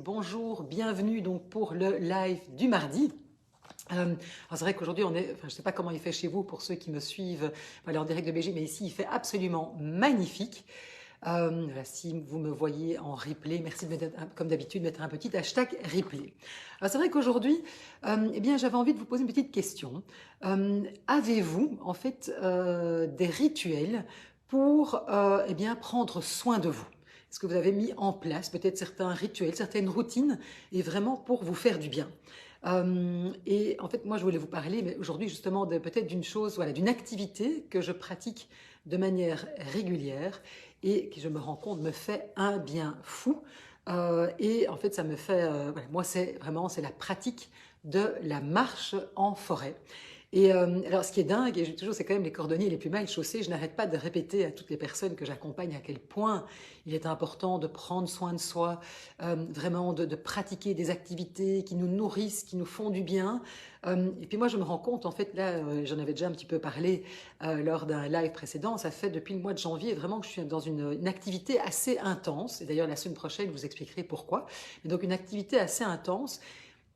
Bonjour, bienvenue donc pour le live du mardi. Alors c'est vrai qu'aujourd'hui je ne sais pas comment il fait chez vous pour ceux qui me suivent voilà, en direct de Belgique, mais ici il fait absolument magnifique. Voilà, si vous me voyez en replay, merci de mettre, comme d'habitude, mettre un petit hashtag replay. Alors c'est vrai qu'aujourd'hui, eh bien j'avais envie de vous poser une petite question. Avez-vous en fait des rituels pour eh bien prendre soin de vous? Est-ce que vous avez mis en place peut-être certains rituels, certaines routines, et vraiment pour vous faire du bien? Et en fait, moi, je voulais vous parler, mais aujourd'hui justement, peut-être d'une chose, voilà, d'une activité que je pratique de manière régulière et qui, je me rends compte, me fait un bien fou. Et en fait, ça me fait, voilà, moi, c'est la pratique de la marche en forêt. Et alors, ce qui est dingue, et toujours, c'est quand même les cordonniers les plus mal chaussés. Je n'arrête pas de répéter à toutes les personnes que j'accompagne à quel point il est important de prendre soin de soi, vraiment de pratiquer des activités qui nous nourrissent, qui nous font du bien. Et puis moi, je me rends compte, en fait, là, j'en avais déjà un petit peu parlé lors d'un live précédent, ça fait depuis le mois de janvier vraiment que je suis dans une activité assez intense. Et d'ailleurs, la semaine prochaine, je vous expliquerai pourquoi. Mais donc, une activité assez intense.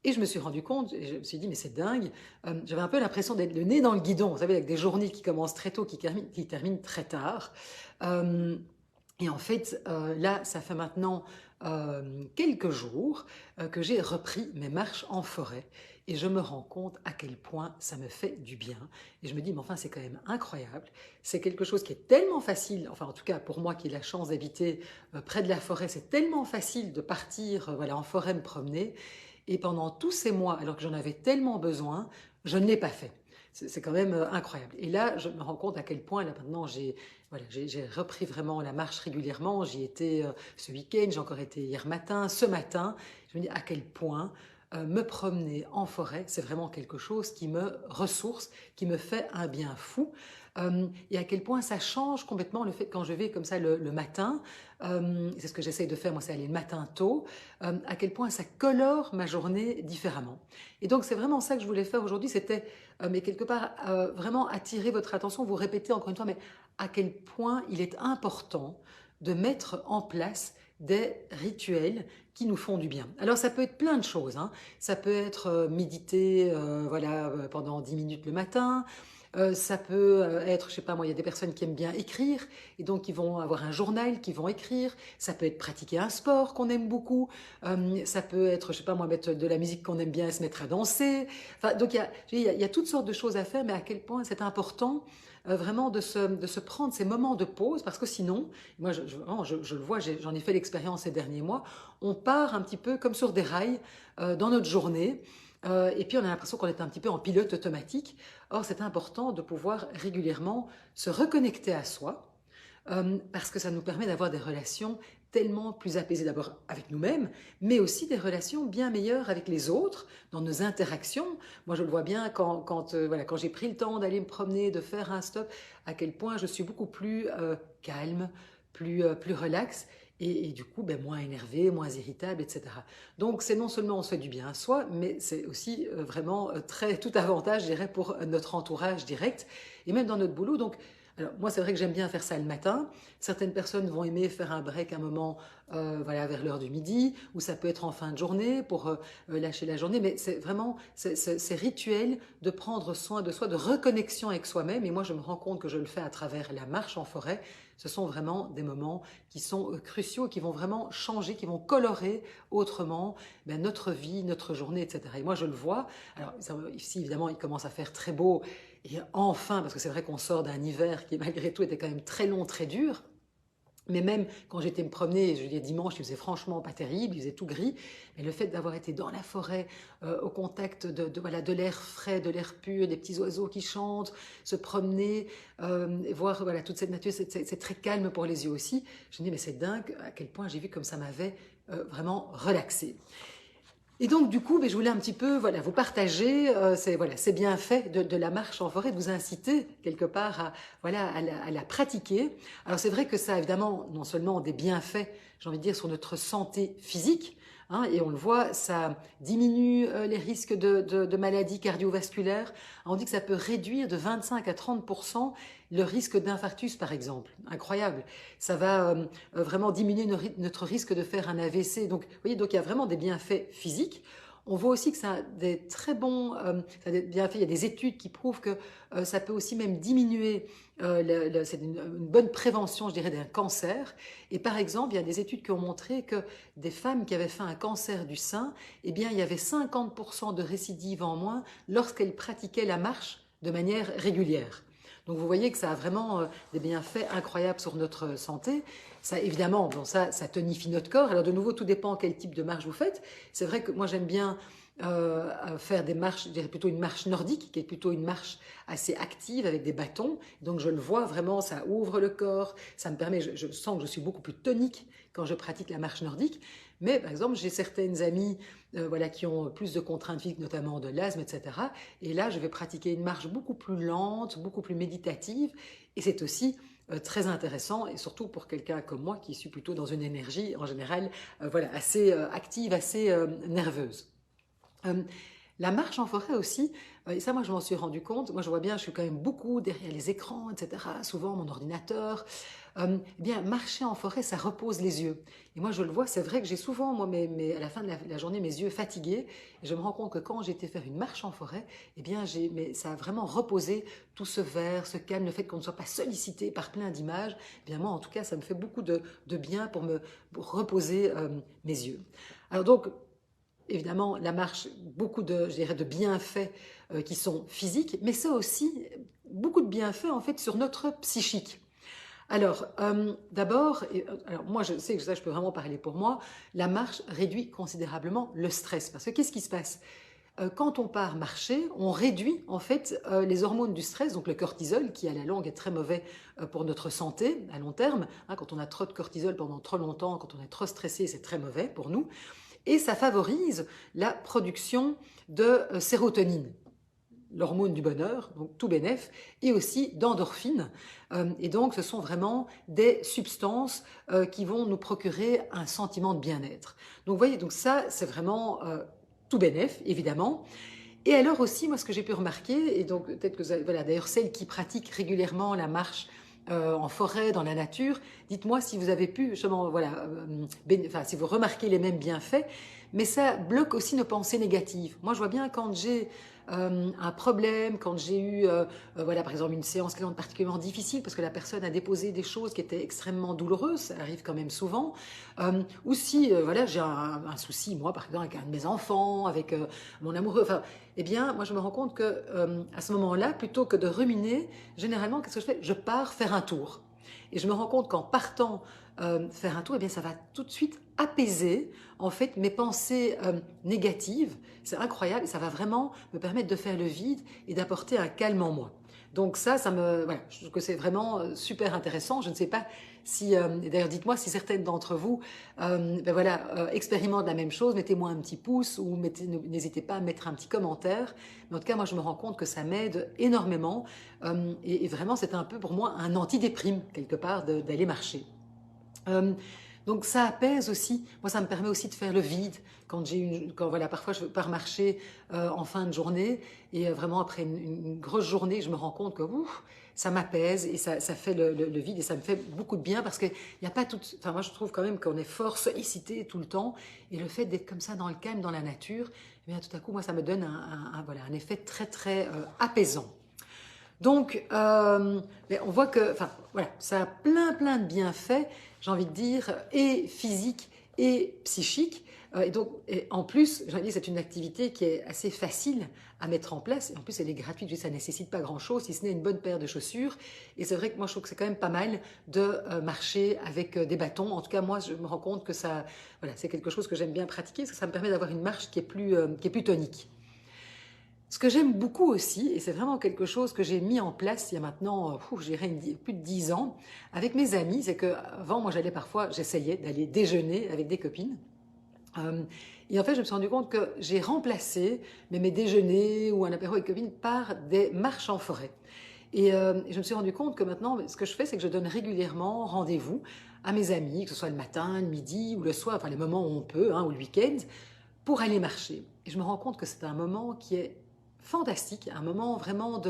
Et je me suis rendu compte, et je me suis dit, mais c'est dingue, j'avais un peu l'impression d'être le nez dans le guidon, vous savez, avec des journées qui commencent très tôt, qui terminent très tard. Euh, et en fait, là, ça fait maintenant quelques jours que j'ai repris mes marches en forêt. Et je me rends compte à quel point ça me fait du bien. Et je me dis, mais enfin, c'est quand même incroyable. C'est quelque chose qui est tellement facile, enfin en tout cas pour moi qui ai la chance d'habiter près de la forêt, c'est tellement facile de partir voilà, en forêt me promener. Et pendant tous ces mois, alors que j'en avais tellement besoin, je ne l'ai pas fait. C'est quand même incroyable. Et là, je me rends compte à quel point, là maintenant, voilà, j'ai repris vraiment la marche régulièrement. J'y étais ce week-end, j'ai encore été hier matin, ce matin. Je me dis à quel point me promener en forêt, c'est vraiment quelque chose qui me ressource, qui me fait un bien fou. Et à quel point ça change complètement le fait que quand je vais comme ça le matin, c'est ce que j'essaye de faire, moi c'est aller le matin tôt, à quel point ça colore ma journée différemment. Et donc c'est vraiment ça que je voulais faire aujourd'hui, c'était mais quelque part vraiment attirer votre attention, vous répétez encore une fois, mais à quel point il est important de mettre en place des rituels qui nous font du bien. Alors ça peut être plein de choses, hein. Ça peut être méditer voilà, pendant 10 minutes le matin, ça peut être, je sais pas moi, il y a des personnes qui aiment bien écrire et donc ils vont avoir un journal qu'ils vont écrire. Ça peut être pratiquer un sport qu'on aime beaucoup. Ça peut être, je sais pas moi, mettre de la musique qu'on aime bien et se mettre à danser. Enfin, donc il y a toutes sortes de choses à faire, mais à quel point c'est important vraiment de se prendre ces moments de pause parce que sinon, moi je le vois, j'en ai fait l'expérience ces derniers mois, on part un petit peu comme sur des rails dans notre journée. Et puis on a l'impression qu'on est un petit peu en pilote automatique. Or, c'est important de pouvoir régulièrement se reconnecter à soi, parce que ça nous permet d'avoir des relations tellement plus apaisées d'abord avec nous-mêmes, mais aussi des relations bien meilleures avec les autres, dans nos interactions. Moi, je le vois bien voilà, quand j'ai pris le temps d'aller me promener, de faire un stop, à quel point je suis beaucoup plus calme, plus relax, et du coup, ben, moins énervé, moins irritable, etc. Donc, c'est non seulement on se fait du bien à soi, mais c'est aussi vraiment tout avantage, je dirais, pour notre entourage direct, et même dans notre boulot. Donc, alors, moi, c'est vrai que j'aime bien faire ça le matin. Certaines personnes vont aimer faire un break un moment voilà, vers l'heure du midi, ou ça peut être en fin de journée pour lâcher la journée. Mais c'est vraiment ces rituels de prendre soin de soi, de reconnexion avec soi-même. Et moi, je me rends compte que je le fais à travers la marche en forêt. Ce sont vraiment des moments qui sont cruciaux, qui vont vraiment changer, qui vont colorer autrement ben, notre vie, notre journée, etc. Et moi, je le vois. Alors, ici, évidemment, il commence à faire très beau. Et enfin, parce que c'est vrai qu'on sort d'un hiver qui malgré tout était quand même très long, très dur, mais même quand j'étais me promener, je dis dimanche, il faisait franchement pas terrible, il faisait tout gris, mais le fait d'avoir été dans la forêt, au contact voilà, de l'air frais, de l'air pur, des petits oiseaux qui chantent, se promener, voir voilà, toute cette nature, c'est très calme pour les yeux aussi. Je me dis, mais c'est dingue à quel point j'ai vu comme ça m'avait vraiment relaxé. Et donc, du coup, je voulais un petit peu voilà, vous partager voilà, ces bienfaits de la marche en forêt, de vous inciter quelque part voilà, à la pratiquer. Alors, c'est vrai que ça a évidemment non seulement des bienfaits, j'ai envie de dire, sur notre santé physique, hein, et on le voit, ça diminue les risques de maladies cardiovasculaires. On dit que ça peut réduire de 25 à 30% le risque d'infarctus, par exemple. Incroyable. Ça va vraiment diminuer notre risque de faire un AVC. Donc, vous voyez, donc il y a vraiment des bienfaits physiques. On voit aussi que ça a des très bons ça a des bienfaits. Il y a des études qui prouvent que ça peut aussi même diminuer, c'est une bonne prévention, je dirais, d'un cancer. Et par exemple, il y a des études qui ont montré que des femmes qui avaient fait un cancer du sein, eh bien, il y avait 50% de récidive en moins lorsqu'elles pratiquaient la marche de manière régulière. Donc vous voyez que ça a vraiment des bienfaits incroyables sur notre santé. Ça, évidemment, bon, ça tonifie notre corps. Alors de nouveau, tout dépend quel type de marche vous faites. C'est vrai que moi j'aime bien faire des marches, je dirais plutôt une marche nordique, qui est plutôt une marche assez active avec des bâtons. Donc je le vois vraiment, ça ouvre le corps, ça me permet, je sens que je suis beaucoup plus tonique quand je pratique la marche nordique. Mais par exemple, j'ai certaines amies voilà, qui ont plus de contraintes physiques, notamment de l'asthme, etc. Et là, je vais pratiquer une marche beaucoup plus lente, beaucoup plus méditative. Et c'est aussi très intéressant, et surtout pour quelqu'un comme moi qui suis plutôt dans une énergie en général voilà, assez active, assez nerveuse. Euh, la marche en forêt aussi, et ça moi je m'en suis rendu compte, moi je vois bien, je suis quand même beaucoup derrière les écrans, etc., souvent mon ordinateur. Eh bien, marcher en forêt, ça repose les yeux. Et moi je le vois, c'est vrai que j'ai souvent, moi, à la fin de la journée, mes yeux fatigués, et je me rends compte que quand j'ai été faire une marche en forêt, eh bien, ça a vraiment reposé tout ce vert, ce calme, le fait qu'on ne soit pas sollicité par plein d'images. Eh bien, moi en tout cas, ça me fait beaucoup de bien pour reposer mes yeux. Alors donc, évidemment, la marche, beaucoup de, je dirais, de bienfaits qui sont physiques, mais ça aussi, beaucoup de bienfaits en fait sur notre psychique. Alors, d'abord, alors moi je sais que ça je peux vraiment parler pour moi, la marche réduit considérablement le stress. Parce que qu'est-ce qui se passe? Quand on part marcher, on réduit en fait les hormones du stress, donc le cortisol, qui à la longue est très mauvais pour notre santé à long terme. Hein, quand on a trop de cortisol pendant trop longtemps, quand on est trop stressé, c'est très mauvais pour nous. Et ça favorise la production de sérotonine, l'hormone du bonheur, donc tout bénef, et aussi d'endorphine. Et donc, ce sont vraiment des substances qui vont nous procurer un sentiment de bien-être. Donc, vous voyez, donc ça, c'est vraiment tout bénef, évidemment. Et alors aussi, moi, ce que j'ai pu remarquer, et donc peut-être que, voilà, d'ailleurs, celles qui pratiquent régulièrement la marche en forêt, dans la nature, dites-moi si vous avez pu, justement, voilà, enfin, si vous remarquez les mêmes bienfaits, mais ça bloque aussi nos pensées négatives. Moi, je vois bien quand j'ai un problème, quand j'ai eu, voilà, par exemple, une séance qui est particulièrement difficile parce que la personne a déposé des choses qui étaient extrêmement douloureuses, ça arrive quand même souvent, ou si, voilà, j'ai un souci, moi, par exemple, avec un de mes enfants, avec mon amoureux, enfin, eh bien, moi, je me rends compte que à ce moment-là, plutôt que de ruminer, généralement, qu'est-ce que je fais? Je pars faire un tour. Et je me rends compte qu'en partant faire un tour, eh bien, ça va tout de suite apaiser en fait mes pensées négatives. C'est incroyable et ça va vraiment me permettre de faire le vide et d'apporter un calme en moi. Donc ça me, voilà, je trouve que c'est vraiment super intéressant. Je ne sais pas si, d'ailleurs, dites-moi si certaines d'entre vous, ben voilà, expérimentent la même chose. Mettez-moi un petit pouce ou n'hésitez pas à mettre un petit commentaire. Mais en tout cas, moi, je me rends compte que ça m'aide énormément et vraiment, c'est un peu pour moi un antidéprime quelque part d'aller marcher. Euh, donc ça apaise aussi. Moi, ça me permet aussi de faire le vide quand voilà, parfois je pars marcher en fin de journée et vraiment après une grosse journée, je me rends compte que ouf, ça m'apaise et ça fait le vide et ça me fait beaucoup de bien parce que il y a pas tout. Enfin, moi, je trouve quand même qu'on est fort sollicité tout le temps et le fait d'être comme ça dans le calme, dans la nature, eh bien tout à coup, moi, ça me donne voilà, un effet très très apaisant. Donc, on voit que, enfin, voilà, ça a plein de bienfaits, j'ai envie de dire, et physiques et psychiques. Et donc, en plus, j'ai envie de dire, c'est une activité qui est assez facile à mettre en place. Et en plus, elle est gratuite, ça ne nécessite pas grand-chose, si ce n'est une bonne paire de chaussures. Et c'est vrai que moi, je trouve que c'est quand même pas mal de marcher avec des bâtons. En tout cas, moi, je me rends compte que ça, voilà, c'est quelque chose que j'aime bien pratiquer, parce que ça me permet d'avoir une marche qui est plus tonique. Ce que j'aime beaucoup aussi, et c'est vraiment quelque chose que j'ai mis en place il y a maintenant, je dirais plus de 10 ans, avec mes amis, c'est qu'avant, moi j'allais parfois, j'essayais d'aller déjeuner avec des copines. Et en fait, je me suis rendu compte que j'ai remplacé mes déjeuners ou un apéro avec copines par des marches en forêt. Et je me suis rendu compte que maintenant, ce que je fais, c'est que je donne régulièrement rendez-vous à mes amis, que ce soit le matin, le midi ou le soir, enfin les moments où on peut, hein, ou le week-end, pour aller marcher. Et je me rends compte que c'est un moment qui est fantastique, un moment vraiment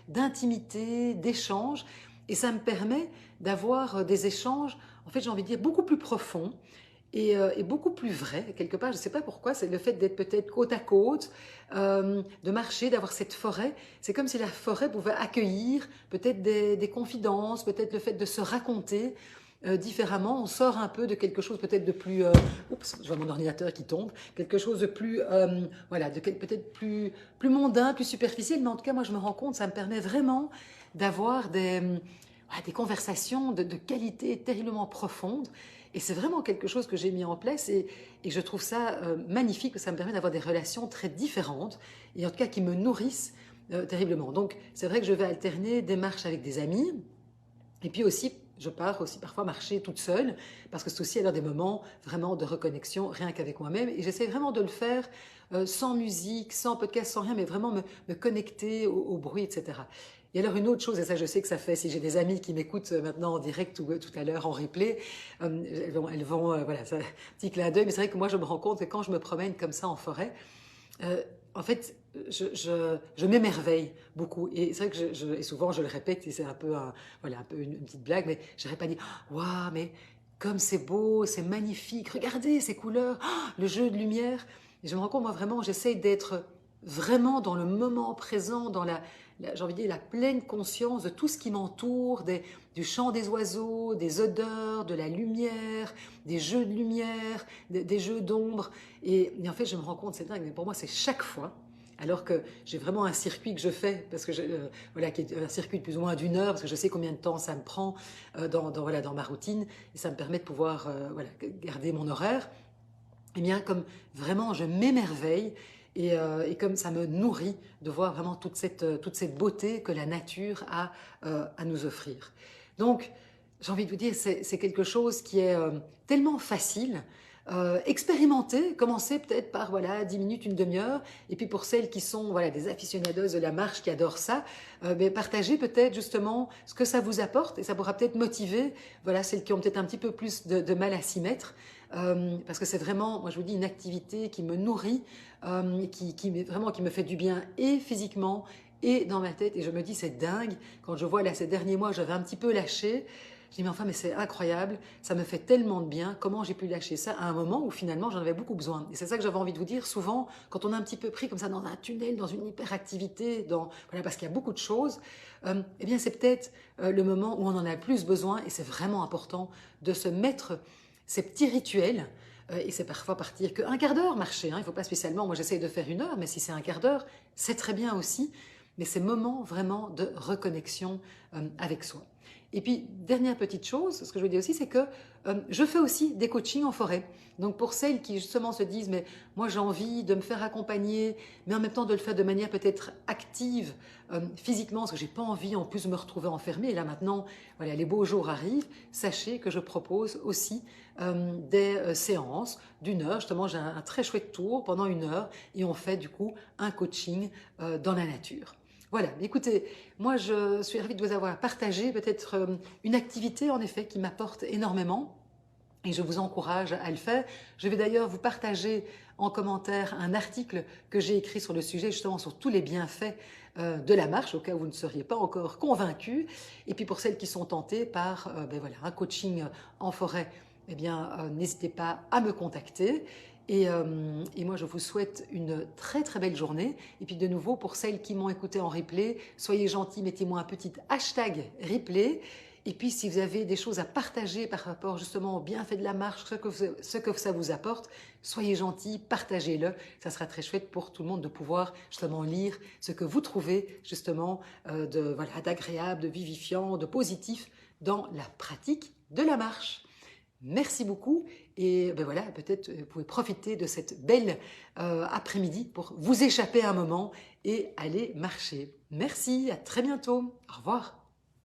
d'intimité, d'échange, et ça me permet d'avoir des échanges, en fait j'ai envie de dire, beaucoup plus profonds, et beaucoup plus vrai, quelque part, je ne sais pas pourquoi, c'est le fait d'être peut-être côte à côte, de marcher, d'avoir cette forêt. C'est comme si la forêt pouvait accueillir peut-être des confidences, peut-être le fait de se raconter différemment. On sort un peu de quelque chose peut-être de plus... oups, je vois mon ordinateur qui tombe. Quelque chose de plus... voilà, peut-être plus mondain, plus superficiel. Mais en tout cas, moi, je me rends compte, ça me permet vraiment d'avoir des conversations de qualité terriblement profonde. Et c'est vraiment quelque chose que j'ai mis en place et je trouve ça magnifique, ça me permet d'avoir des relations très différentes et en tout cas qui me nourrissent terriblement. Donc c'est vrai que je vais alterner des marches avec des amis et puis aussi je pars aussi parfois marcher toute seule parce que c'est aussi alors des moments vraiment de reconnexion rien qu'avec moi-même et j'essaie vraiment de le faire sans musique, sans podcast, sans rien, mais vraiment me connecter au bruit, etc. Et alors une autre chose, et ça je sais que ça fait, si j'ai des amis qui m'écoutent maintenant en direct ou tout à l'heure en replay, voilà, ça, petit clin d'œil, mais c'est vrai que moi je me rends compte que quand je me promène comme ça en forêt, euh, en fait, je m'émerveille beaucoup. Et c'est vrai que et souvent je le répète, et c'est un peu, voilà, un peu une petite blague, mais je n'arrête pas de dire waouh, mais comme c'est beau, c'est magnifique, regardez ces couleurs, le jeu de lumière. Et je me rends compte, moi vraiment, j'essaye d'être vraiment dans le moment présent, dans j'ai envie de dire, la pleine conscience de tout ce qui m'entoure, du chant des oiseaux, des odeurs, de la lumière, des jeux de lumière, des jeux d'ombre. Et en fait, je me rends compte, c'est dingue, mais pour moi, c'est chaque fois. Alors que j'ai vraiment un circuit que je fais, parce que voilà, qui est un circuit de plus ou moins d'une heure, parce que je sais combien de temps ça me prend voilà, dans ma routine, et ça me permet de pouvoir voilà, garder mon horaire. Eh bien, comme vraiment, je m'émerveille et comme ça me nourrit de voir vraiment toute cette beauté que la nature a à nous offrir. Donc, j'ai envie de vous dire, c'est quelque chose qui est tellement facile. Expérimenter, commencer peut-être par voilà 10 minutes, une demi-heure, et puis pour celles qui sont voilà des aficionados de la marche qui adorent ça, partagez peut-être justement ce que ça vous apporte et ça pourra peut-être motiver voilà celles qui ont peut-être un petit peu plus de mal à s'y mettre. Parce que c'est vraiment, moi je vous dis, une activité qui me nourrit, vraiment qui me fait du bien et physiquement et dans ma tête. Et je me dis, c'est dingue, quand je vois là ces derniers mois, j'avais un petit peu lâché. Je dis, mais enfin, mais c'est incroyable, ça me fait tellement de bien, comment j'ai pu lâcher ça à un moment où finalement j'en avais beaucoup besoin. Et c'est ça que j'avais envie de vous dire, souvent, quand on est un petit peu pris comme ça dans un tunnel, dans une hyperactivité, voilà, parce qu'il y a beaucoup de choses, eh bien c'est peut-être le moment où on en a le plus besoin et c'est vraiment important de se mettre ces petits rituels, et c'est parfois partir qu'un quart d'heure marcher, hein, il ne faut pas spécialement, moi j'essaye de faire une heure, mais si c'est un quart d'heure, c'est très bien aussi, mais ces moments vraiment de reconnexion avec soi. Et puis, dernière petite chose, ce que je veux dire aussi, c'est que je fais aussi des coachings en forêt. Donc pour celles qui justement se disent, mais moi j'ai envie de me faire accompagner, mais en même temps de le faire de manière peut-être active physiquement, parce que j'ai pas envie en plus de me retrouver enfermée. Et là maintenant, voilà, les beaux jours arrivent. Sachez que je propose aussi des séances d'une heure. Justement, j'ai un très chouette tour pendant une heure et on fait du coup un coaching dans la nature. Voilà, écoutez, moi je suis ravie de vous avoir partagé peut-être une activité en effet qui m'apporte énormément et je vous encourage à le faire. Je vais d'ailleurs vous partager en commentaire un article que j'ai écrit sur le sujet, justement sur tous les bienfaits de la marche, au cas où vous ne seriez pas encore convaincus. Et puis pour celles qui sont tentées par voilà, un coaching en forêt, eh bien n'hésitez pas à me contacter. Et moi, je vous souhaite une très très belle journée. Et puis de nouveau, pour celles qui m'ont écouté en replay, soyez gentils, mettez-moi un petit hashtag replay. Et puis si vous avez des choses à partager par rapport justement au bienfait de la marche, ce que ça vous apporte, soyez gentils, partagez-le. Ça sera très chouette pour tout le monde de pouvoir justement lire ce que vous trouvez justement voilà, d'agréable, de vivifiant, de positif dans la pratique de la marche. Merci beaucoup et ben voilà, peut-être vous pouvez profiter de cette belle après-midi pour vous échapper un moment et aller marcher. Merci, à très bientôt. Au revoir.